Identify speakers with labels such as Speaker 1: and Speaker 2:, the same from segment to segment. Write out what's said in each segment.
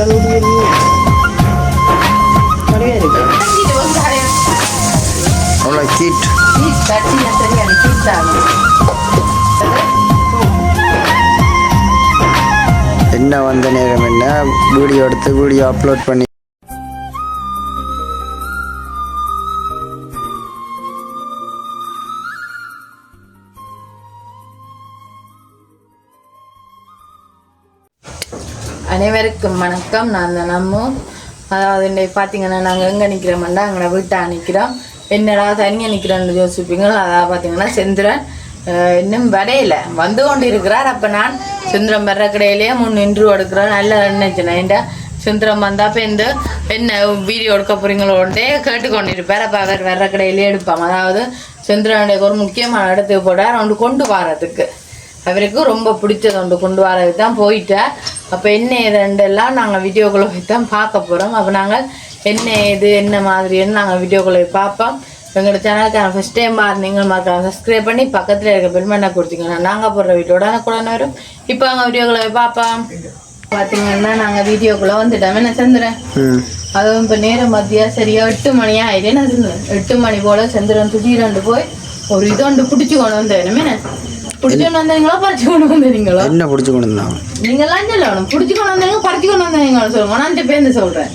Speaker 1: அவ்வளோ கீட் என்ன வந்த நேரம் என்ன வீடியோ எடுத்து வீடியோ அப்லோட் பண்ணி
Speaker 2: அனைவருக்கும் வணக்கம். நான் தான் நம்ம அதாவது இன்றைக்கு பார்த்தீங்கன்னா நாங்கள் எங்கே நிற்கிறோம்டா அங்கே வீட்டை நிற்கிறோம். என்னடா தனியாக நிற்கிறோன்னு யோசிப்பீங்க. அதாவது பார்த்தீங்கன்னா செந்திரன் இன்னும் வரையில வந்து கொண்டு இருக்கிறார். அப்போ நான் செந்திரம் வர்ற கடையிலேயே நின்று எடுக்கிறோம். நல்லா நினைச்சேன் ஏன்டா செந்திரம் வந்தால் இப்போ இந்த என்ன வீடியோ எடுக்க போகிறீங்களோண்டே கேட்டுக்கொண்டிருப்பார். அப்போ அவர் வர்ற கடையிலேயே எடுப்பாங்க. அதாவது செந்திரனுடைய ஒரு முக்கியமான இடத்துக்கு போட்டார் அவண்டு கொண்டு வரதுக்கு. அவருக்கு ரொம்ப பிடிச்சது ஒன்று கொண்டு வரதுக்கு தான் போயிட்டார். அப்போ என்ன ஏதுண்டெல்லாம் நாங்கள் வீடியோக்குள்ளே போய் தான் பார்க்க போகிறோம். அப்போ நாங்கள் என்ன ஏது என்ன மாதிரின்னு நாங்கள் வீடியோக்குள்ளே போய் பார்ப்போம். எங்களோட சேனலுக்கு ஃபஸ்ட் டைம் நீங்கள் மறக்காம சப்ஸ்கிரைப் பண்ணி பக்கத்தில் இருக்க பெல் பண்ண கொடுத்தீங்கன்னா நாங்கள் போடுற வீடியோட கூட வரும். இப்போ அங்கே வீடியோக்குள்ளே போய் பார்ப்போம். பார்த்தீங்கன்னா நாங்கள் வீடியோக்குள்ளே வந்துட்டோம். என்ன செந்துறேன் அதுவும் இப்போ நேரம் மத்தியா சரியா 8 மணி ஆயிடுது. என்ன செந்துறேன் 8 மணி போல் செந்துறன் திடீரெண்டு போய் ஒரு இது ஒன்று பிடிச்சி கொண்டு வந்தேன். என்ன பிடிச்சி கொண்டு வந்தீங்களா பறிச்சு கொண்டு வந்தீங்களா? என்ன பிடிச்சி கொண்டு வந்தாங்க நீங்களாம் சொல்லணும். பிடிச்சி கொண்டு வந்தீங்க பறிச்சு கொண்டு வந்தீங்களா சொல்லுங்க. நான் பேருந்து சொல்கிறேன்.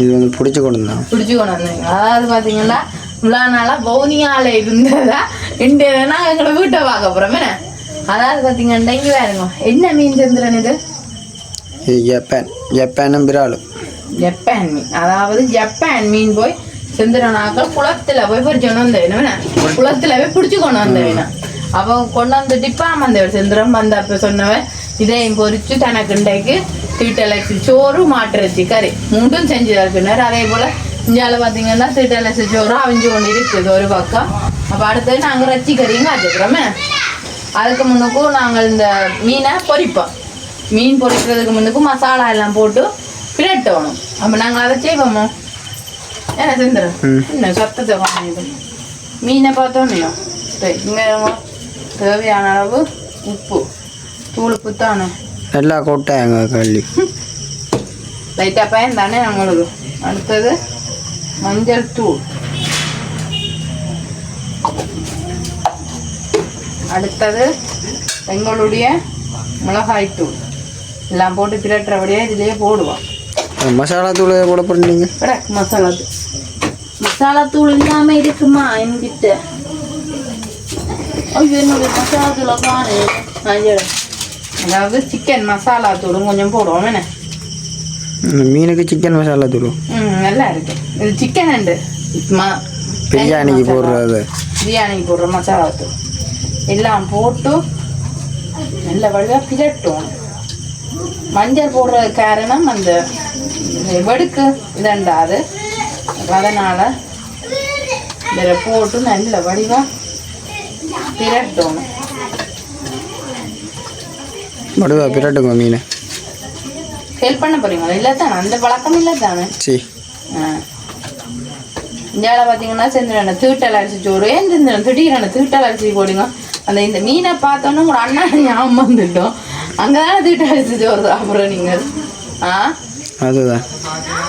Speaker 2: இது வந்து பிடிச்சி கொண்டு வந்தாங்க பிடிச்சி கொண்டு வந்தீங்க. அதாவது பார்த்தீங்கன்னா இவ்வளோ நாளாக பவுனியாவில் இருந்ததா இன்றைனா எங்களை வீட்டை பார்க்க போகிறோம். என்ன அதாவது பார்த்தீங்கன்னா இங்கே வேறுங்க என்ன மீன் செந்துறன் இது ஜப்பான் பிராலு ஜப்பான் மீன். அதாவது ஜப்பான் மீன் போய் செந்துறனாக்கள் குளத்தில் போய் பறிச்சு கொண்டு வந்தேன். குளத்தில் போய் பிடிச்சி கொண்டு வந்தேன். அவ கொண்டு வந்துட்டு இப்போ வந்தவர் செந்திரம் வந்த அப்போ சொன்னவன் இதையும் பொறிச்சு தனக்கு இன்றைக்கு தீட்டலரிசி சோறு மாட்டுறச்சி கறி மூண்டும் செஞ்சு இருக்குனார். அதே போல் இஞ்சால பார்த்தீங்கன்னா தீட்டலரிசி சோறு அவிஞ்சு கொண்டு இருக்குது ஒரு பக்கம். அப்போ அடுத்தது நாங்கள் ரச்சி கறியும் காய்ச்சிக்கிறோமே. அதுக்கு முன்னுக்கும் நாங்கள் இந்த மீனை பொரிப்போம். மீன் பொரிக்கிறதுக்கு முன்னுக்கும் மசாலா எல்லாம் போட்டு பிரட்டணும். அப்போ நாங்கள் அதை செய்வோமோ ஏன்னா செந்துறோம். இன்னும் சத்தத்தை வாங்கிட்டு மீனை பார்த்தோன்னையும் சரி இங்கே தேவையான அளவு உப்பு தூள் உப்பு தானே நல்லா கொட்டாங்க கள்ளி லைட்டாக பயன் தானே நம்மளுக்கு. அடுத்தது மஞ்சள் தூள், அடுத்தது எங்களுடைய மிளகாய் தூள் எல்லாம் போட்டு பிரட்டுறபடியே இதுலேயே போடுவோம். மசாலா தூள் போட போறீங்க? மசாலா தூள் இல்லாமல் இருக்குமா என்கிட்ட? மசாலா தூள் அதாவது சிக்கன் மசாலா தூளும் கொஞ்சம் போடுவோம். என்ன மீனுக்கு சிக்கன் மசாலா தூள் நல்லா இருக்கு. இது சிக்கன் அண்டு பிரியாணிக்கு போடுறது பிரியாணிக்கு போடுற மசாலா தூள் எல்லாம் போட்டு நல்ல வழியாக பிரட்டும். மஞ்சள் போடுறது காரணம் அந்த வெடுக்கு இதண்டாது. அதனால் இதில் போட்டு நல்ல வடிவாக பிரட்டணும். வடிவா பிரட்டுங்க மீன் ஹெல்ப் பண்ண போறீங்களா? இல்லை தானே அந்த பழக்கம் இல்லை தானே. சரி இந்தியாவில் பார்த்தீங்கன்னா செந்திரன தீட்டல் அரிசி சோறு ஏன் செந்திரன் திடீரென தீட்டல் அரிசி போடுங்க. அந்த இந்த மீனை பார்த்தோன்னா உங்களோட அண்ணா ஞாபகம் வந்துட்டோம். அங்கே தானே தீட்டல் அரிசி சோறு சாப்பிட்றோம் நீங்கள். அதுதான்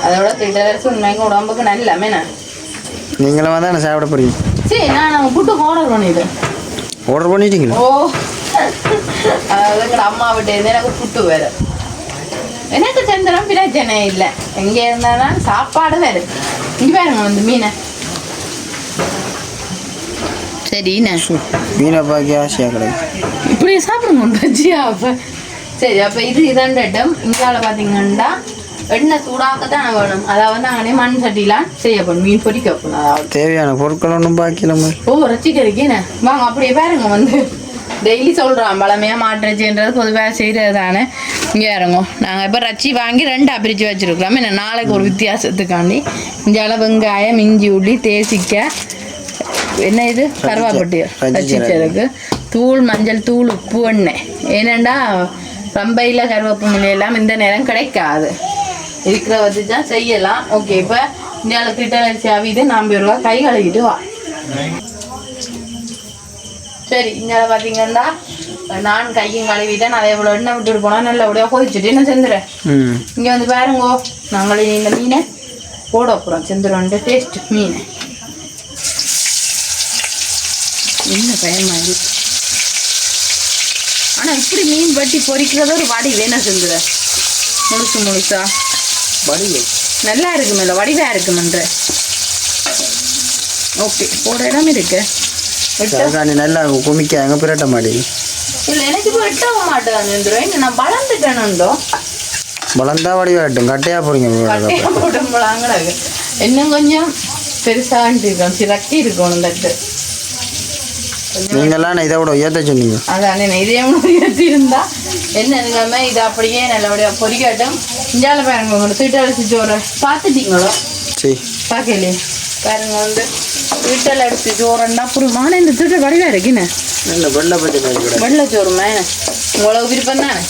Speaker 2: அதோட தீட்டல் அரிசி உண்மைக்கு உடம்புக்கு நல்ல மீனை. நீங்களும் தான் சாப்பிட போறீங்க. சரி நான் புட்டுக்கு ஆர்டர் பண்ணிட்டீங்களா? ஓ அதாவது எங்கள் அம்மா விட்டு இருந்து எனக்கு புட்டு வேறு. எனக்கு செந்திரம் பிரச்சனை இல்லை. எங்கே இருந்தாலும் சாப்பாடு வேறு. இங்கே வேறுங்க வந்து மீனை சரிண்ணே மீனை பார்க்க ஆசையாக கிடையாது. இப்படி சாப்பிடுங்க பஜ்ஜியா? அப்போ சரி அப்போ இது இதண்டம் இங்கால பார்த்தீங்கன்னா எண்ணெய் சூடாக்கத்தானே வேணும். அதாவது நாங்களே மண் சட்டிலாம் செய்யப்படும் மீன் பொறிக்க வைப்போம். அதாவது தேவையான பொருட்கள் ஒன்றும் பாக்கிலாமா? ஓ ரசிக்கிறதுக்கேண்ணே வாங்க அப்படியே பாருங்க வந்து டெய்லி சொல்கிறோம் பழமையாக மாட்டுறச்சின்றது பொதுவாக செய்கிறது தானே. இங்கே இறங்கும் நாங்கள் இப்போ ரச்சி வாங்கி 2 பிரித்து வச்சுருக்கிறோம். என்ன நாளைக்கு ஒரு வித்தியாசத்துக்காண்டி இஞ்சால வெங்காயம் இஞ்சி உள்ளி தேசிக்காய் என்ன இது கருவாப்பட்டி ரச்சிச்சதுக்கு தூள் மஞ்சள் தூள் உப்பு எண்ணெய். ஏனெண்டா ரம்பையில் கருவேப்பு முனையெல்லாம் இந்த நேரம் கிடைக்காது. இருக்கிற வச்சு தான் செய்யலாம். ஓகே இப்போ இந்தியாவில் திட்டலரிசி அவிது நாம் ரூபா கை கழுவிட்டு வா. சரி இந்தியாவில் பார்த்தீங்கன்னா நான் கையும் கழுவிட்டேன். அதே போல் எண்ணெய் விட்டுட்டு போனால் நல்லபடியாக கொதிச்சுட்டு என்ன செந்துறேன். இங்கே வந்து பாருங்கோ, நாங்களே இந்த மீனை போட போகிறோம். செந்துருவோம் டேஸ்ட் மீன். என்ன பயமா இருக்கு. ஆனால் இப்படி மீன் வட்டி பொரிக்கிறத ஒரு வடி வேணும் செந்துற முழுசா
Speaker 1: வடி
Speaker 2: நல்லா இருக்குமில்ல, வடிவாக இருக்குமென்ற. ஓகே, போட இடம் இருக்கு.
Speaker 1: நல்லா குமிக்காங்க பிரட்ட மாடி
Speaker 2: இல்லை, எனக்கு இப்போ வெட்டவும் மாட்டேன். நான் வளர்ந்துட்டேனுண்டோ.
Speaker 1: வளர்ந்தா வடிவாட்டும் கட்டையாக போறீங்க.
Speaker 2: போட்டுங்களாங்க இன்னும் கொஞ்சம் பெருசாக இருக்கும், சிறக்கி இருக்கணும் தட்டு.
Speaker 1: நீங்களாம் இதை விட ஏற்ற சொன்னீங்க.
Speaker 2: அதானே, இதே ஏற்றி இருந்தா என்னங்க இதை அப்படியே நல்லபடியாக பொரிக்கட்டும். இஞ்சால பாருங்க, உங்களோட வீட்டரிசி சோறு பார்த்துட்டீங்களோ?
Speaker 1: சரி,
Speaker 2: பார்க்கலையே பாருங்க. வந்து வீட்டில் அரிசி சோறுன்னா புரியுமான இந்த திட்ட வடிவாக இருக்குன்னு வெள்ளை சோறுமா உங்களுக்கு விருப்பம் தானே?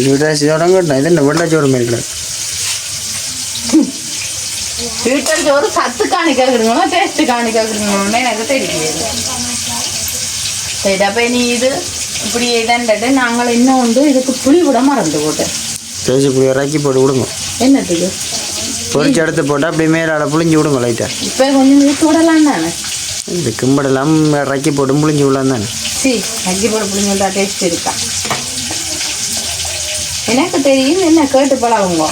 Speaker 1: வீட்டரிசி சோறும் இது என்ன வெள்ளை சோறு மாதிரி கிடையாது.
Speaker 2: வீட்டில் சோறு சத்து காணிக்காக்குறீங்களோ டேஸ்ட்டு காணிக்காக்குறீங்களோன்னு எனக்கு தெரியல. சரி, அப்போ நீ இது இப்படி இதான்ட்டு நாங்கள் இன்னும் வந்து இதுக்கு புளி விட மறந்து போட்டேன்.
Speaker 1: தேசி புளி இறக்கி போட்டு விடுங்க.
Speaker 2: என்னத்துக்கு?
Speaker 1: பொரிச்சு எடுத்து போட்டால் அப்படியே மேலே புளிஞ்சு விடுங்க லைட்டாக.
Speaker 2: இப்போ கொஞ்சம் இழுத்து விடலாம் தானே?
Speaker 1: இந்த கும்படெல்லாம் இறக்கி போட்டு புளிஞ்சு விடலாம் தானே?
Speaker 2: சரி, இறக்கி போட்டு புளிஞ்சு விட்டா டேஸ்ட் இருக்கா? எனக்கு தெரியும், என்ன கேட்டு பழகுங்க.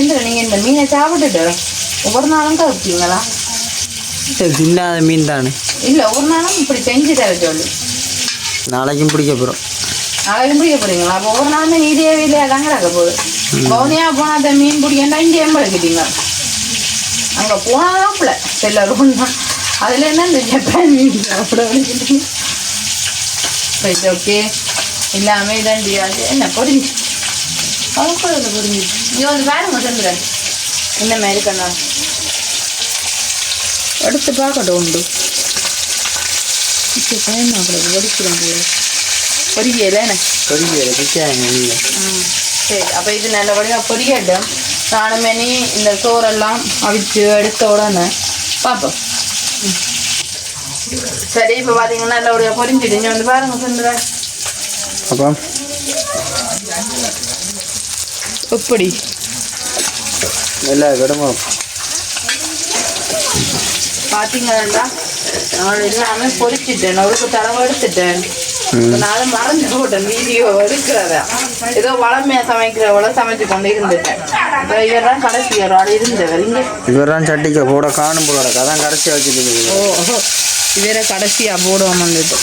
Speaker 2: இந்த நீங்கள் இந்த மீனை சாப்பிட்டுட்டு ஒவ்வொரு நாளும் கவுப்பீங்களா?
Speaker 1: தின்னாத மீன் தானே?
Speaker 2: இல்லை, ஒரு நாளும் இப்படி செஞ்சு தர சொல்லு.
Speaker 1: நாளைக்கும் பிடிக்க போகிறோம்.
Speaker 2: நாளைக்கும் பிடிக்க போகிறீங்களா? அப்போ ஒவ்வொரு நாளும் இதே வீட்டில் தாங்க இருக்க போகுது. பவுனியா போனால் அந்த மீன் பிடிக்கண்டா இங்கே எம்பளக்கிட்டீங்க. அங்கே போனாதான் பிள்ளை எல்லாரும் தான். அதில் என்ன இந்த ஜப்பான் மீன் சாப்பிட வலிக்கிட்டீங்க. Right, okay. எல்லாமே இதான் முடியாது. என்ன பொறிஞ்சு அவக்குள்ள பொறிஞ்சு இங்கே வந்து பாருங்க சொல்லுறேன். என்ன மாதிரி இருக்கண்ணா எடுத்து பார்க்கட்டும் உண்டு. இப்போ பயமாக்குறது ஒடிக்கிறோம் பொறிக்கல என்ன சரி. அப்போ இது நல்லபடியாக பொரியட்டும். நானுமே நீ இந்த சோறெல்லாம் அவிச்சு எடுத்த உடனே பார்ப்போம். சரி, இப்போ பார்த்தீங்கன்னா நல்லபடியாக பொரிஞ்சிட்டு இங்கே வந்து பாருங்க சொல்லுறேன்.
Speaker 1: அப்போ
Speaker 2: எப்படி
Speaker 1: நல்லா விடணும்
Speaker 2: பார்த்தீங்கன்னா நான் எல்லாமே பொரிச்சிட்டேன். ஒரு தடவை எடுத்துட்டேன். நானும் மறந்து போட்டேன் வீடியோ எடுக்கிறத. ஏதோ வளமையாக சமைக்கிறவள சமைச்சு கொண்டு இருந்துட்டேன். இப்போ இவரெல்லாம் கடைசி ஆள் இருந்தவர் இங்கே.
Speaker 1: இவரெல்லாம் சட்டிக்க போட காணும் போல அதான் கடைசியாக வச்சுட்டு.
Speaker 2: ஓ, இவரை கடைசியாக போடுவோம் வந்துட்டு.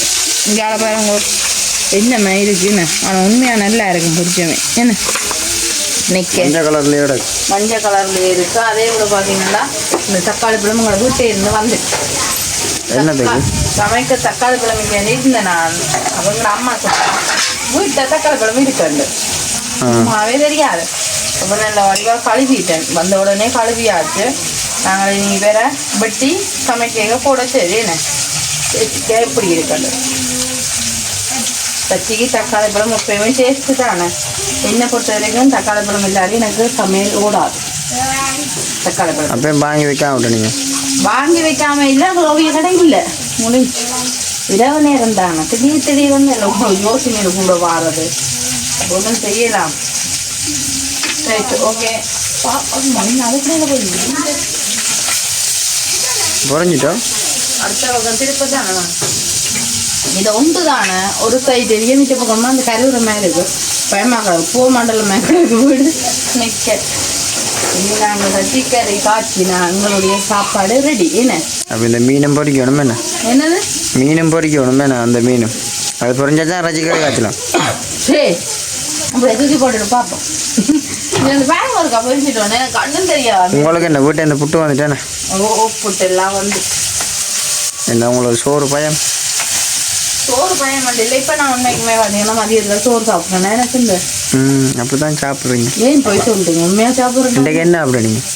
Speaker 2: இங்கே பாருங்க என்னம்மா இருக்குன்னு. ஆனால் உண்மையாக நல்லா இருக்கும் பொரிச்சமே. என்ன
Speaker 1: மஞ்சள் கலர்லேயே
Speaker 2: மஞ்சள் கலர்லேயே இருக்கு. அதே போல பார்த்தீங்கன்னா இந்த தக்காளி பழம் உங்களை வீட்டே இருந்து வந்துட்டு சமைக்க தக்காளி பழம் இங்கே இருந்தேன் நான். அவங்க அம்மா சொன்னாங்க வீட்டில் தக்காளி பழம் இருக்காண்டு. அம்மாவே தெரியாது. ரொம்ப நல்ல வடிவாக கழுவிட்டேன். வந்த உடனே கழுவியாச்சு. நாங்கள் நீங்கள் வேற வெட்டி சமைக்க போட சரி என்ன எப்படி இருக்காண்டு. பச்சைக்கு தக்காளி பழம் எப்பயுமே டேஸ்ட்டு தானே. என்னை பொறுத்த வரைக்கும் தக்காளி பழம் இல்லாத எனக்கு சமையல் ஓடாது. தக்காளி பழம்
Speaker 1: அப்போ வாங்கி வைக்காம விட்டீங்க?
Speaker 2: வாங்கி வைக்காம இல்லை, ஓவிய கடை இல்லை முடிஞ்சு. இரவு நேரம் தானே திடீர்னு இல்லை யோசனையில் கூட வாரது ஒன்றும் செய்யலாம். Right, okay.
Speaker 1: புரிஞ்சிட்டோம்.
Speaker 2: அடுத்த பக்கம் திருப்ப தானே இதை ஒன்று தானே. ஒரு சைடு எமிட்ட பக்கமாக அந்த கருவுற மேலே இருக்கு. பயமாக பூ மண்டலம் மேலே வீடு நிற்க. இனி நாங்கள் சட்டிக்கரை காய்ச்சினா எங்களுடைய சாப்பாடு ரெடி. என்ன
Speaker 1: அப்போ இந்த மீனும் பொரிக்கணும் என்ன?
Speaker 2: என்னது
Speaker 1: மீனும் பொரிக்கணும் என்ன? அந்த மீனும் அது பொரிஞ்சாதான் ரசிக்கரை காய்ச்சலாம்.
Speaker 2: சரி, அப்படி தூக்கி போட்டுட்டு பார்ப்போம். இந்த பேங்க் ஒருக்கா பொரிச்சிட்டோன்னே எனக்கு கண்ணும் தெரியாது.
Speaker 1: உங்களுக்கு என்ன வீட்டை இந்த புட்டு வந்துட்டேனே?
Speaker 2: ஓ, புட்டு எல்லாம் வந்து
Speaker 1: என்ன உங்களுக்கு சோறு பயம்?
Speaker 2: சோறு பயம் இல்லை. இப்போ நான் உண்மைக்குமே பார்த்தீங்கன்னா மதியத்தில் சோறு சாப்பிட்றேன். எனக்கு இந்த
Speaker 1: அப்படிதான் சாப்பிட்றீங்க.
Speaker 2: ஏன் போய் சொல்லிட்டீங்க? உண்மையாக சாப்பிட்றேன்.
Speaker 1: இன்றைக்கு என்ன அப்படி நீங்கள்?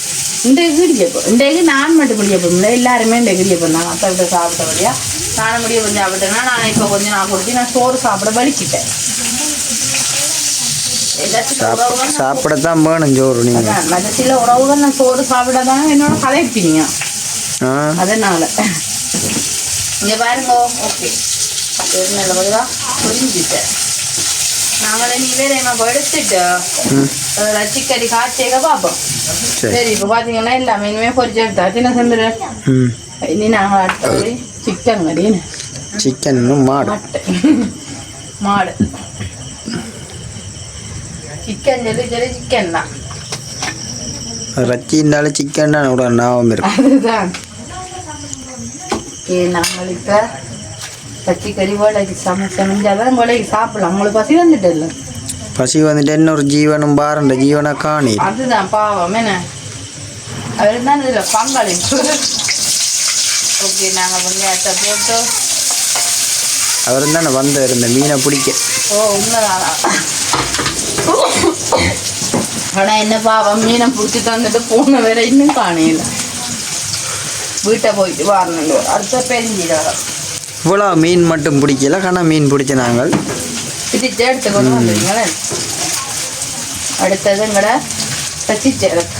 Speaker 2: இன்றைக்கு இடியப்பம். இன்றைக்கு நான் மட்டும் முடியப்பம் இல்லை, எல்லாருமே இன்றைக்கு இடியப்பம் தான். அத்தை விட்டு சாப்பிட்டபடியா நானும் முடியப்பம் சாப்பிட்டேன்னா நான் இப்போ கொஞ்சம் நான் கொடுத்து நான் சோறு சாப்பிட வலிக்கிட்டேன்.
Speaker 1: சாப்பிடத்தான் வேணும் சோறு. நீங்கள்
Speaker 2: மற்ற சில உறவுகள் நான் சோறு சாப்பிடாதானே என்னோட கதைப்பீங்க. அதனால இங்கே பாருங்க. ஓகே நல்ல பொதுவாக புரிஞ்சுட்டேன். நாங்களே நீ வேற என்ன எடுத்துட்டு சிக்கடி காய்ச்சேக்க பார்ப்போம். சரி இப்போ பார்த்தீங்கன்னா எல்லாமே இனிமே பொரிச்சு எடுத்தா சின்ன செந்துறேன். இனி நாங்கள் அடுத்தது சிக்கன் கறின்னு
Speaker 1: சிக்கன் மாடு
Speaker 2: மாடு சிக்கன் சொல்லி சிக்கன் தான்
Speaker 1: ரச்சி இருந்தாலும் சிக்கன் தான் கூட ஞாபகம் இருக்கு.
Speaker 2: அதுதான் நாங்கள் இப்போ பச்சி கறி வேலைக்கு சமைஞ்சாதான் வேலைக்கு சாப்பிடலாம். அவங்களுக்கு பசி வந்துட்டு இல்லை.
Speaker 1: பசி வந்துட்டு என்ன ஒரு ஜீவனும் பாருண்ட ஜீவனை காணி.
Speaker 2: அதுதான் பாவம் என்ன அவர் தான் இதில் பங்களிப்பு. ஓகே நாங்கள் வெங்காயத்தை போட்டு
Speaker 1: அவர் தானே வந்த இருந்த மீனை பிடிக்க.
Speaker 2: ஓ உண்மைதான். ஆனால் என்ன பாவம் மீனை பிடிச்சி தந்துட்டு போன வேற இன்னும் காணையில. வீட்டை போயிட்டு வரணும். அடுத்த பெருஞ்சிடாரம்
Speaker 1: இவ்வளோ மீன் மட்டும் பிடிக்கல. ஆனால் மீன் பிடிச்ச நாங்கள்
Speaker 2: பிடிச்சி எடுத்து கொண்டு வந்துடுங்களே. அடுத்தது எங்கட பச்சிச்சேரம்.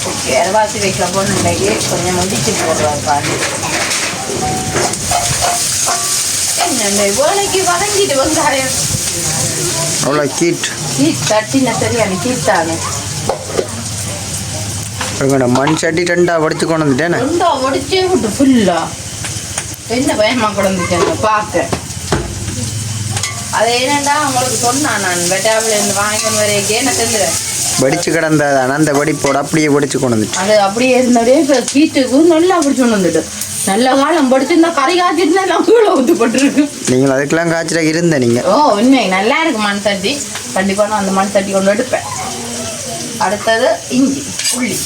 Speaker 2: ஓகே அரைவாசி வைக்கல போன இன்னைக்கு கொஞ்சம் முடிச்சு போடுவார் பாரு. என்ன வேலைக்கு வதங்கிட்டு வெங்காயம்
Speaker 1: அவ்வளோ கீட்
Speaker 2: தட்டின சரியான கீட்டானு
Speaker 1: மண் சட்டி ரெண்டா உடச்சு கொண்டு வந்துட்டேன்.
Speaker 2: ரெண்டா உடச்சே விட்டு ஃபுல்லா என்ன பயமா கொண்டுட்டேன் பார்க்க. அது என்னண்டா உங்களுக்கு சொன்னான் நான் வெட்டாவில் இருந்து வாங்கிக்கணும் வரைக்கே நான் தெரிஞ்சுறேன்.
Speaker 1: வடிச்சு கிடந்தாதான் அந்த வடிப்போட அப்படியே வடிச்சு கொண்டு வந்துட்டு
Speaker 2: அது அப்படியே இருந்தவரே இப்போ கீட்டுக்கு நல்லா பிடிச்சி கொண்டு வந்துட்டு நல்ல காலம் படிச்சிருந்தா கறி காய்ச்சிட்டு எல்லாம் கீழே ஊற்றுப்பட்டுருக்கு.
Speaker 1: நீங்கள் அதுக்கெல்லாம் காய்ச்சலாக இருந்த நீங்கள்.
Speaker 2: ஓ உண்மை நல்லா இருக்கு மண் சட்டி. கண்டிப்பாக நான் அந்த மண் சட்டி கொண்டு எடுப்பேன். அடுத்தது இஞ்சி உள்ளி.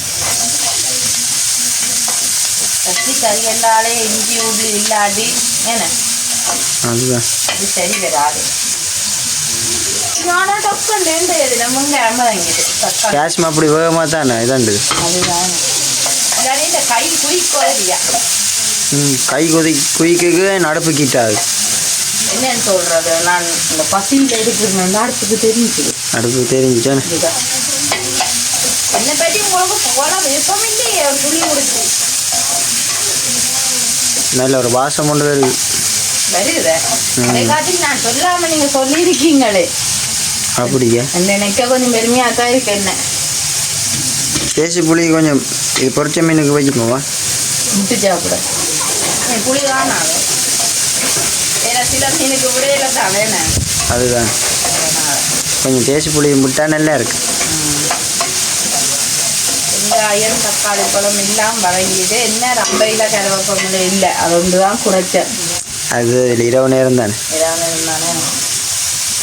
Speaker 2: சட்டி கறி என்றாலே இஞ்சி உள்ளி இல்லாட்டி ஏன்னா
Speaker 1: அதுதான்
Speaker 2: அது சரி வராது. நானா டொக்கண்டு இதில் வெங்காயம் வாங்கிட்டு
Speaker 1: கேஷ்மா அப்படி வேகமாக தானே இதாண்டு.
Speaker 2: அதுதான் இல்லாட்டி இந்த கை குயிக்கோதியா
Speaker 1: கை குயிக்கு நடப்பு கிட்டாது.
Speaker 2: என்னன்னு சொல்றது நான் இந்த பசியில் இருக்கிறேன். அடுப்புக்கு தெரிஞ்சுது.
Speaker 1: அடுப்பு தெரிஞ்சுச்சேன்.
Speaker 2: என்னை பற்றி உங்களுக்கு போல விருப்பம் இல்லையே. ஒரு துளி முடிச்சு
Speaker 1: நல்ல ஒரு வாசம் கொண்டு வருது.
Speaker 2: வருது அதை காட்டி நான் சொல்லாம நீங்க சொல்லியிருக்கீங்களே.
Speaker 1: அப்படியா
Speaker 2: நினைக்க கொஞ்சம் பெருமையாக தான் இருக்கு. என்ன
Speaker 1: தேசி புளி கொஞ்சம் இது பொரிச்ச மீனுக்கு வச்சுக்கோவா
Speaker 2: விட்டு சாப்பிட புளி காணாது. ஏன்னா சில மீனுக்கு விடையில தான் வேணும்.
Speaker 1: அதுதான் கொஞ்சம் தேசி புளி விட்டா நல்லா இருக்கு.
Speaker 2: வெங்காயம் தக்காளி பழம் எல்லாம் வதங்கிட்டு என்ன ரம்பையில் கருவேப்பமில்லை இல்லை. அது ஒன்று தான் குறைச்சேன்.
Speaker 1: அது இரவு நேரம் தானே.
Speaker 2: இரவு நேரம் தானே.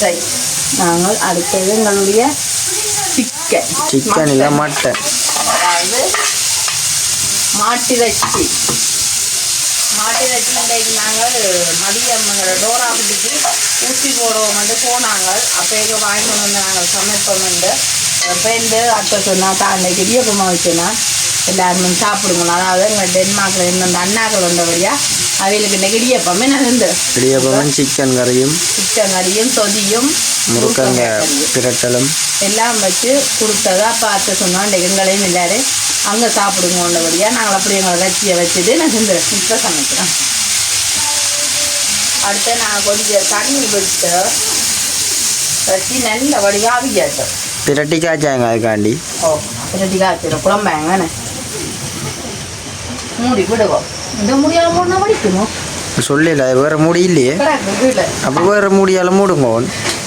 Speaker 2: சரி நாங்கள் அடுத்தது எங்களுடைய
Speaker 1: சிக்கன் இல்லை மட்டன்.
Speaker 2: அதாவது மாட்டிறைச்சி. மாட்டிறைச்சி இன்றைக்கு நாங்கள் மதியம் டோரா குட்டிக்கு ஊசி போடுவோம் வந்து போனாங்க. அப்போ வாங்கிட்டு வந்து நாங்கள் சமைப்போம். பேருந்து அத்தை சொன்னால் தான் அன்றைக்கு இடியப்பமாக வச்சோன்னா எல்லாருமே சாப்பிடுங்க. அதாவது எங்கள் டென்மார்க்கில் இருந்த அந்த அண்ணாக்கள் வந்தபடியா அவைகளுக்கு இன்றைக்கு இடியப்பமே நடந்து
Speaker 1: இடியப்பமும் சிக்கன் கறியும்
Speaker 2: சொதியும்
Speaker 1: முருக்கங்க பிரட்டலும்
Speaker 2: எல்லாம் வச்சு கொடுத்ததா பார்த்து சொன்னோம். இன்றைக்கு எங்களையும் எல்லாரும் அங்கே சாப்பிடுங்கன்றபடியா நாங்கள் அப்படி எங்களை ரச்சியை வச்சுட்டு நான் செஞ்சுறேன். இப்போ சமைக்கிறேன். அடுத்து நாங்கள் கொஞ்சம் தண்ணி விட்டு வச்சு நல்ல வடிவாவியாட்டோம்.
Speaker 1: பிரட்டி காய்ச்சாங்க அதுக்காண்டி.
Speaker 2: ஓ பிரட்டி காய்ச்சிடும் குழம்பாங்கண்ணே. மூடி விடுவோம். இந்த முடியால் மூடினா வடிக்கணும்
Speaker 1: சொல்லல. வேறு மூடி இல்லையே. அப்போ வேறு மூடியால் மூடுங்க.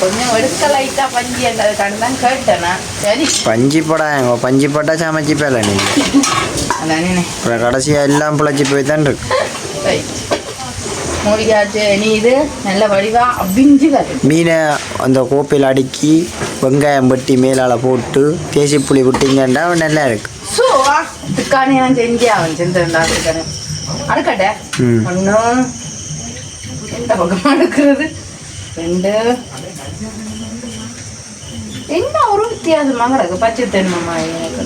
Speaker 2: கொஞ்சம் எடுக்க லைட்டாக பஞ்சி என்றதுக்காண்டி தான் கேட்டேண்ணா. சரி
Speaker 1: பஞ்சி படாங்க. பஞ்சி பட்டா சமைச்சி பேல நீங்கள்
Speaker 2: அதானே.
Speaker 1: அப்புறம் கடைசியாக எல்லாம் பிழைச்சி போய் தான் இருக்கு.
Speaker 2: சரி மூடியாச்சு. நீ இது நல்ல வடிவா அபிஞ்சு வரும்.
Speaker 1: மீனை அந்த கோப்பையில் அடுக்கி வெங்காயம் வெட்டி மேலால் போட்டு தேசி புளி விட்டிங்கன்னா நல்லா இருக்கு.
Speaker 2: ஸோ இதுக்கானே நான் செஞ்சே அவன் செஞ்சிருந்தா அதுக்கானே அடுக்கட்ட ஒன்று எந்த பக்கமாக எடுக்கிறது ரெண்டு என்ன ஒரு வித்தியாசமாக இருக்கு. பச்சை தென்மமா எனக்கு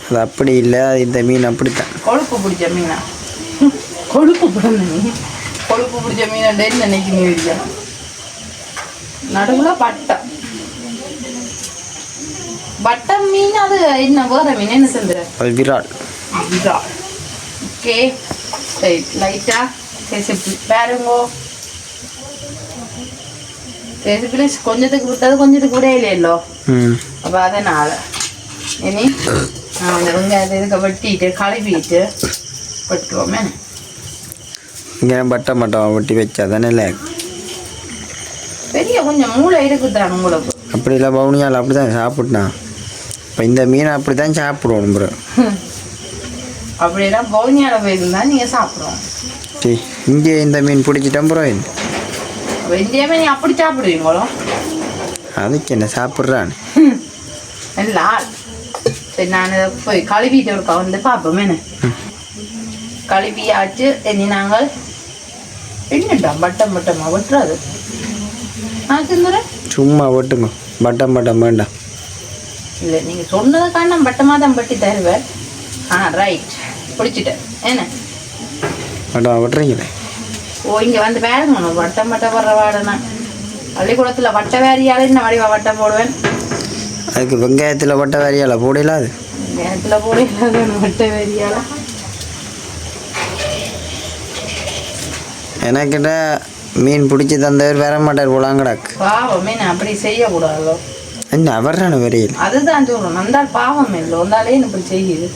Speaker 1: அது அப்படி இல்லை. இந்த மீன் அப்படித்தான்
Speaker 2: கொழுப்பு பிடிச்ச மீனா. கொழுப்பு பிடிச்ச மீன். கொழுப்பு பிடிச்ச மீன் என்ன நினைக்கிறீங்க? நடுவில் பட்டம் பட்டம் மீன். அது என்ன வேற மீன் என்ன செஞ்சுற?
Speaker 1: அது விரால்.
Speaker 2: ஓகே லைட்டாக தேசிப்பிள்ளை பாருங்கோ. தேசிப்பிள்ளை கொஞ்சத்துக்கு விட்டது கொஞ்சத்துக்கு விட இல்லையல்லோ. அப்போ அதனால் இனி நான் அந்த வெங்காயத்தை இதுக்கு வெட்டிட்டு கழுவிட்டு வெட்டுவோமே.
Speaker 1: இங்கே பட்டை மட்டும் வெட்டி வச்சா தானே இல்லை
Speaker 2: பெரிய கொஞ்சம் மூளை இருக்குதான் உங்களுக்கு.
Speaker 1: அப்படி இல்லை பவுனியால் அப்படி தான் சாப்பிட்னா. இப்போ இந்த மீனை அப்படி தான் சாப்பிடுவோம் ப்ரோ.
Speaker 2: அப்படியெல்லாம் பவுனியால போயிருந்தா நீங்கள் சாப்பிடுவோம்.
Speaker 1: சரி இங்கே இந்த மீன் பிடிச்சிட்டேன் ப்ரோ.
Speaker 2: இந்தியா மீன் அப்படி சாப்பிடுவீங்களோ?
Speaker 1: அதுக்கு என்ன சாப்பிட்றான்
Speaker 2: இல்லை. சரி நான் போய் கழுவிட்டு இருக்கா வந்து பார்ப்போமே. கழுவியாச்சு. இனி நாங்கள் என்னட்டோம் பட்டம் பட்டமாக வெட்டுறது.
Speaker 1: சும்மா வெட்டுங்க. பட்டம் வேண்டாம்.
Speaker 2: இல்லை நீங்கள் சொன்னதுக்காக நான் பட்டமாக தான் பட்டி தருவேன். ரைட் பிடிச்சிட்டேன். என்ன
Speaker 1: பட்டம் வெட்டுறீங்களே?
Speaker 2: ஓ இங்கே வந்து வேறுங்க வட்டம் வர்ற வாடனா பள்ளிக்கூடத்தில் வட்ட வேரியால் என்ன வடிவா வட்டம் போடுவேன்.
Speaker 1: அதுக்கு வெங்காயத்தில் வட்ட வேரியால் போடல. அது
Speaker 2: வெங்காயத்தில் போடல வட்ட வேரியால்.
Speaker 1: எனக்கிட்ட மீன் பிடிச்சி தந்தவர் வர மாட்டார் போலாங்கடாக்கு.
Speaker 2: பாவம் மீன் அப்படி செய்யக்கூடாதோ.
Speaker 1: என்ன அவர்றான வரையில்
Speaker 2: அதுதான் சொல்றோம். வந்தால் பாவம் இல்லை வந்தாலே இப்படி செய்யுது.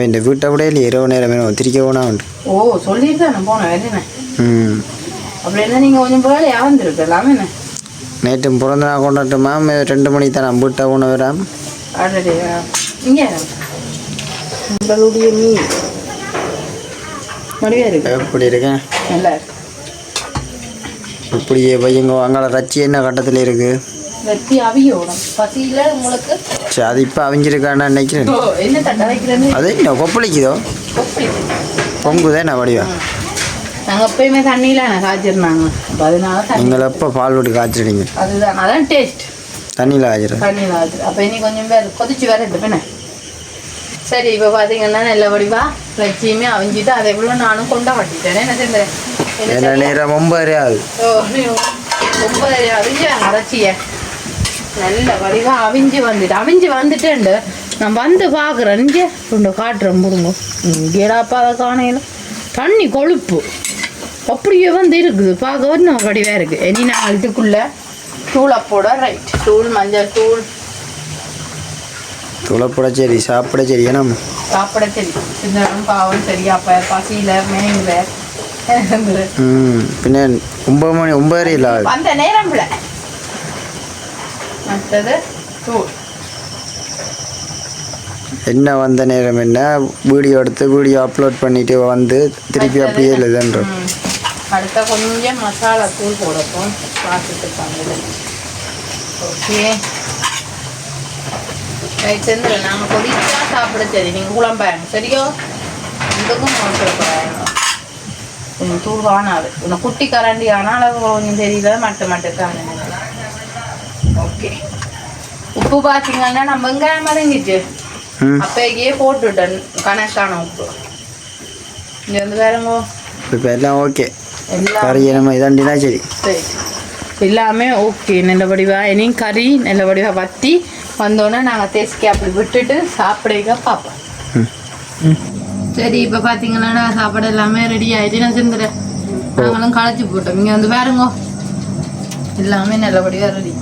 Speaker 1: இந்த வீட்டை விட இல்லை இரவு நேரம் வேணும் திரிக்க போனா உண்டு.
Speaker 2: ஓ சொல்லிட்டு தான் நான் போனேன் என்ன. அப்படி இருந்தால் நீங்கள் கொஞ்சம் வேலையாக வந்துருக்கலாம். என்ன
Speaker 1: நேற்று பிறந்த நாள் கொண்டாட்டுமா 2 மணிக்கு தான் நான் வீட்டை உணவு வராம்.
Speaker 2: இங்கே உங்களுடைய மீன் முடிவே இருக்கு.
Speaker 1: எப்படி இருக்கேன்?
Speaker 2: நல்லா இருக்கு.
Speaker 1: இப்படியே பையங்க அங்கால ரச்சி என்ன கட்டத்தில் இருக்கு?
Speaker 2: ரச்சி அவியோடும் பசியில் உங்களுக்கு.
Speaker 1: சரி அது இப்போ அவிஞ்சிருக்கான்னு நினைக்கிறேன்.
Speaker 2: என்ன தட்டை வைக்கிறது? அது
Speaker 1: என்ன கொப்பளிக்குதோ பொங்குதே நான் வடிவா.
Speaker 2: நாங்கள் எப்பயுமே தண்ணியில் காய்ச்சிருந்தாங்க. அப்போ அதனால
Speaker 1: நீங்கள் எப்போ பால் விட்டு காய்ச்சிடுங்க?
Speaker 2: அதுதான் அதான் டேஸ்ட்.
Speaker 1: தண்ணியில் காய்ச்சிடும்.
Speaker 2: தண்ணியில் காய்ச்சிடும். அப்போ இனி கொஞ்சம் பேர் கொதிச்சு வேற எடுப்பேனே. சரி இப்போ பார்த்தீங்கன்னா நல்ல வடிவா லட்சியமே அவிஞ்சிட்டு அதை எவ்வளோ நானும் கொண்டா வட்டிட்டேன். என்ன செஞ்சேன்
Speaker 1: என்ன நேரம் 9:30 ஆகுது.
Speaker 2: 9:30 அவிஞ்சு அரைச்சிய நல்ல வடிவா அவிஞ்சு வந்துட்டேன். நான் வந்து பார்க்குறேன். இங்கே கொண்டு காட்டுறேன் முருங்க. இங்கேடாப்பா அதை காணையில தண்ணி கொழுப்பு அப்படியே வந்து இருக்குது. பார்க்க வந்து நம்ம வடிவாக இருக்குது. இனி நான் இதுக்குள்ளே தூளை போட ரைட் தூள் மஞ்சள் தூள்
Speaker 1: துளப்பட சரி சாப்பிட சரி ஏன்னா
Speaker 2: சாப்பிட சரி சிந்தனும் பாவம் சரியா பசியில் மேய்கிற
Speaker 1: பின்ன 9 மணி 9:30 இல்லை
Speaker 2: அந்த நேரம் இல்லை. மற்றது தூள்
Speaker 1: என்ன வந்த நேரம் என்ன வீடியோ எடுத்து வீடியோ அப்லோட் பண்ணிட்டு வந்து திருப்பி அப்படியே இல்லைன்ற.
Speaker 2: அடுத்த கொஞ்சம் மசாலா தூள் போடப்போம் பார்த்துட்டு. ஓகே செந்தில் நாங்கள் கொதிச்சா சாப்பிட சரி நீங்கள் குழம்பாங்க சரியோ. இதுக்கும் போட்டுருப்பாங்க கொஞ்சம் தூள் காணாது. இன்னும் குட்டி கரண்டி ஆனால் அது கொஞ்சம் தெரியல மட்டுக்கான. ஓகே உப்பு பார்த்தீங்கன்னா நம்ம வெங்காயம் மதங்கிச்சு அப்பயே போட்டுட்டேன் கணக்கான உப்பு. இங்கே வந்து வேறங்கோ
Speaker 1: இப்போ எல்லாம் ஓகே எல்லாம் இதாண்டினா சரி
Speaker 2: எல்லாமே ஓகே. நல்ல வடிவாக இனி கறி நல்ல வடிவாக வற்றி வந்தோடனே நாங்கள் தேசிக்க அப்படி விட்டுட்டு சாப்பிடுங்க பார்ப்போம். சரி இப்போ பார்த்தீங்கன்னா சாப்பாடு எல்லாமே ரெடி ஆகிட்டு நான் செஞ்சுறேன். நாங்களும் களைச்சி போட்டோம். இங்கே வந்து வேறுங்கோ எல்லாமே நல்ல வடிவாக ரெடி.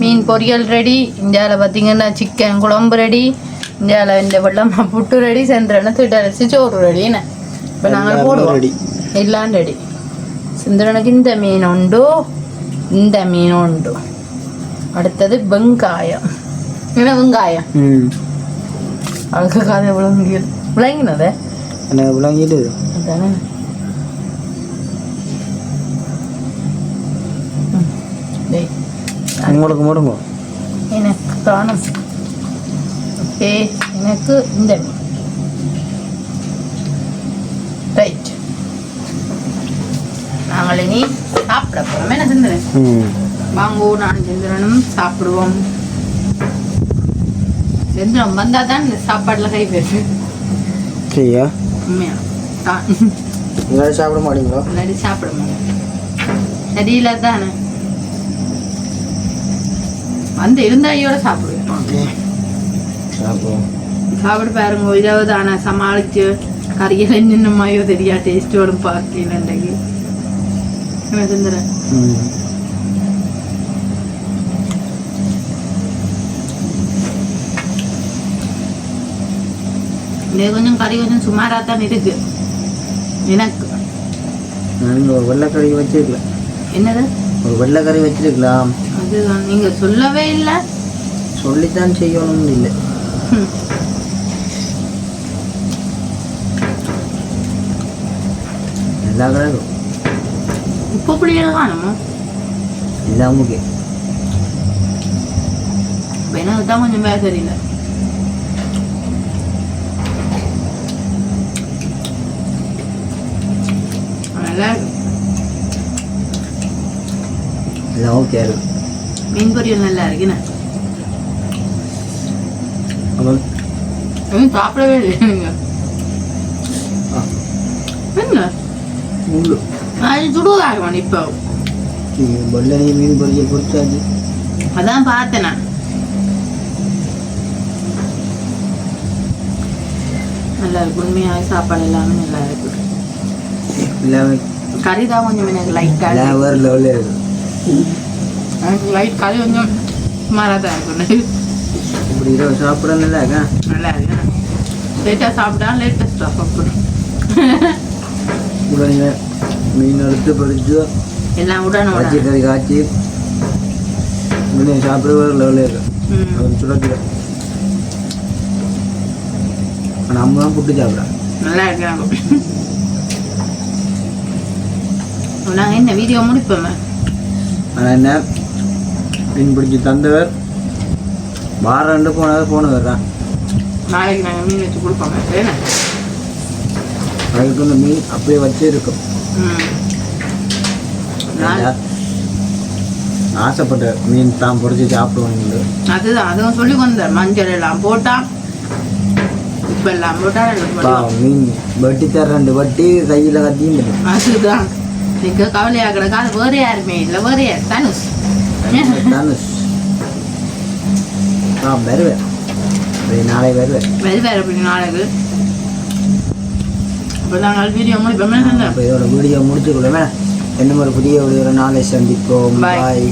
Speaker 2: மீன் பொரியல் ரெடி. இந்தியாவில் பார்த்தீங்கன்னா சிக்கன் குழம்பு ரெடி. இந்தியாவில் இந்த வெள்ளம் புட்டு ரெடி. செந்திரனை திட்டரிசி சோறு ரெடி. என்ன இப்போ நாங்கள் போடுவோம் எல்லாம் ரெடி. செந்திரனுக்கு இந்த மீன் உண்டு இந்த மீன் உண்டு. அடுத்தது வெங்காயம். என்ன வெங்காயம் அதுக்காக எவ்வளோ முடியாது விளங்கினது
Speaker 1: எனக்கு விளங்கிட்டு
Speaker 2: அதானே.
Speaker 1: உங்களுக்கு முடுங்க
Speaker 2: எனக்கு காணும். ஓகே எனக்கு இந்த மீன் ரைட். நாங்கள் இனி சாப்பிட போகிறோம். என்ன செஞ்சுறேன் வாங்கோ நான் செந்திரனும் சாப்பிடுவோம். செந்திரம் வந்தால் தான் இந்த சாப்பாட்டில் கை பேசு
Speaker 1: சரியா
Speaker 2: உண்மையா
Speaker 1: முன்னாடி சாப்பிட மாட்டீங்களா?
Speaker 2: முன்னாடி சாப்பிட மாட்டேன் சரியில்லை தானே வந்து இருந்தாயோட சாப்பிடுவேன்.
Speaker 1: சாப்பிடுவோம்
Speaker 2: சாப்பிட பாருங்க 20 தானே சமாளிச்சு கறியில் என்னென்னமாயோ தெரியா டேஸ்ட்டோட பார்க்கல இன்றைக்கு என்ன செஞ்சுறேன். இது கொஞ்சம் கறி கொஞ்சம் சுமாராக தான் இருக்கு எனக்கு.
Speaker 1: ஒரு வெள்ளைக்கறி வச்சிருக்கலாம்.
Speaker 2: என்னது?
Speaker 1: ஒரு வெள்ளைக்கறி வச்சிருக்கலாம்.
Speaker 2: அதுதான் நீங்கள் சொல்லவே இல்லை.
Speaker 1: சொல்லித்தான் செய்யணும்னு இல்லை. எல்லா கடையும்
Speaker 2: உப்பு புளியாக காணுமோ
Speaker 1: எல்லாம் ஓகே.
Speaker 2: இப்போ எனக்கு தான் கொஞ்சம் பேச தெரியல. நல்லா
Speaker 1: எல்லாம் ஓகே இருக்கு.
Speaker 2: மீன் பொரியல் நல்லா இருக்குண்ணே.
Speaker 1: அப்புறம்
Speaker 2: சாப்பிடவே இல்லை நீங்கள். என்ன
Speaker 1: முள்ளு
Speaker 2: அது சுடுவதாக இப்போ
Speaker 1: வெள்ளை மீன் பொரியல் பொரிச்சாச்சு.
Speaker 2: அதான் பார்த்தேன் நான். நல்லா இருக்கு. உண்மையாக சாப்பாடு எல்லாமே நல்லா இருக்கு.
Speaker 1: எல்லாமே
Speaker 2: கறி தான் கொஞ்சம் எனக்கு லைட்டாக
Speaker 1: வேறு லெவலில் இருக்கு.
Speaker 2: எனக்கு லைட் கறி கொஞ்சம் சுமாராக தான் இருக்கு.
Speaker 1: இப்படி இரவு சாப்பிட நல்லா இருக்கா?
Speaker 2: நல்லா இருக்கு. லேட்டாக சாப்பிட்டா லேட்டஸ்ட்டாக சாப்பிடும்.
Speaker 1: உடனே மீன் எடுத்து பொரிச்சு
Speaker 2: எல்லாம் உடனே
Speaker 1: வச்சு கறி காய்ச்சி உடனே சாப்பிட வேறு லெவலில் இருக்கு. அது சுடத்துல ஆனால் அம்மா தான் புட்டு சாப்பிட்றேன்.
Speaker 2: நல்லா இருக்கு. நாங்கள் என்ன வீடியோ முடிப்போமே.
Speaker 1: ஆனால் என்ன மீன் பிடிச்சி தந்தவர் வாரண்டு போனவர் தான்.
Speaker 2: நாளைக்கு நாங்கள் மீன் வச்சு கொடுப்போமே. சரிண்ணா?
Speaker 1: அதுக்கு வந்து மீன் அப்படியே வச்சு இருக்கும். ஆசைப்பட்ட மீன் தான் பொறிச்சு சாப்பிடுவோம்.
Speaker 2: அதுதான் அதுவும் சொல்லி வந்தார். மஞ்சள் எல்லாம் போட்டா உப்பு எல்லாம் போட்டா
Speaker 1: மீன் வட்டி தர 2 வட்டி கையில் கத்தியும்.
Speaker 2: அதுதான் நீங்க கவலையாக கிடக்கா. அது வேறு யாருமே இல்லை. வேறு யார்? தனுஷ்.
Speaker 1: தனுஷ் வருவேன். நாளை வருவேன்.
Speaker 2: வருவார் அப்படி நாளைக்கு. இப்போ நாங்கள் வீடியோ முடிப்போமே.
Speaker 1: இதோட வீடியோ முடிச்சுக்கொள்ளுமே. என்ன ஒரு புதிய ஒரு நாளை சந்திப்போம். பாய்.